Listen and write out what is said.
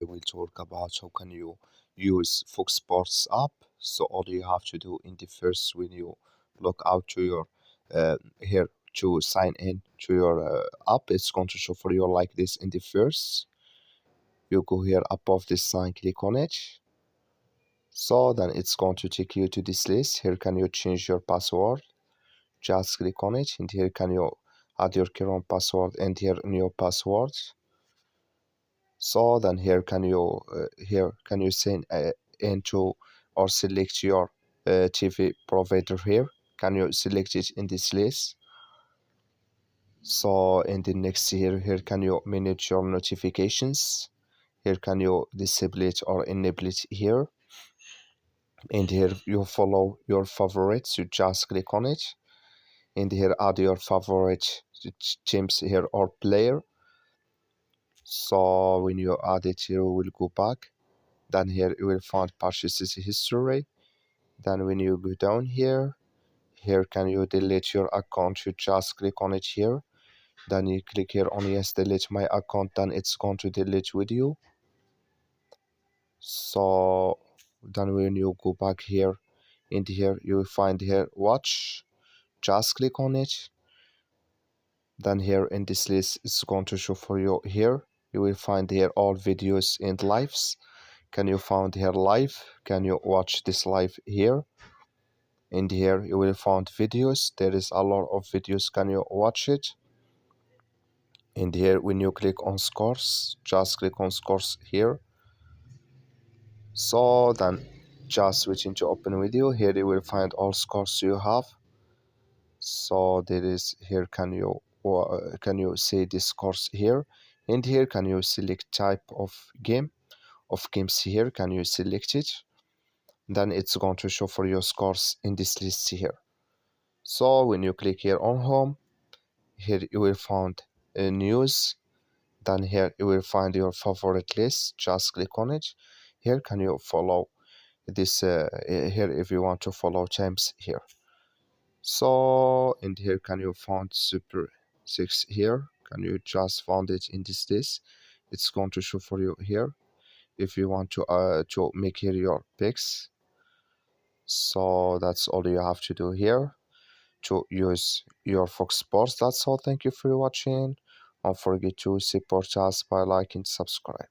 will talk about how can you use Fox Sports app. So all you have to do in the first when you log out to your here to sign in to your app, it's going to show for you like this in the first. You go here above this sign, click on it. So then it's going to take you to this list. Here can you change your password. Just click on it, and here can you add your current password and here new password. So then here can you send into or select your TV provider here. Can you select it in this list? So in the next here can you manage your notifications. Here can you disable it or enable it here. And here you follow your favorites. You just click on it. And here add your favorite teams here or player. So when you add it here, we will go back. Then here you will find purchases history. Then when you go down here can you delete your account. You just click on it here. Then you click here on yes, delete my account. Then it's going to delete with you. So then when you go back here, in here you will find here watch. Just click on it. Then here in this list it's going to show for you here. You will find here all videos and lives. Can you find here live? Can you watch this live here? And here you will find videos. There is a lot of videos. Can you watch it? And here when you click on scores, just click on scores here. So then just switch into open video. Here you will find all scores you have. So there is here can you see this scores here, and here can you select type of games here. Can you select it? Then it's going to show for your scores in this list here. So when you click here on home, here you will find news. Then here you will find your favorite list. Just click on it. Here can you follow this here if you want to follow teams here. So and here can you find Super 6 here. Can you just find it in this list? It's going to show for you here if you want to make here your picks. So that's all you have to do here to use your Fox Sports. That's all. Thank you for watching. Don't forget to support us by liking and subscribe.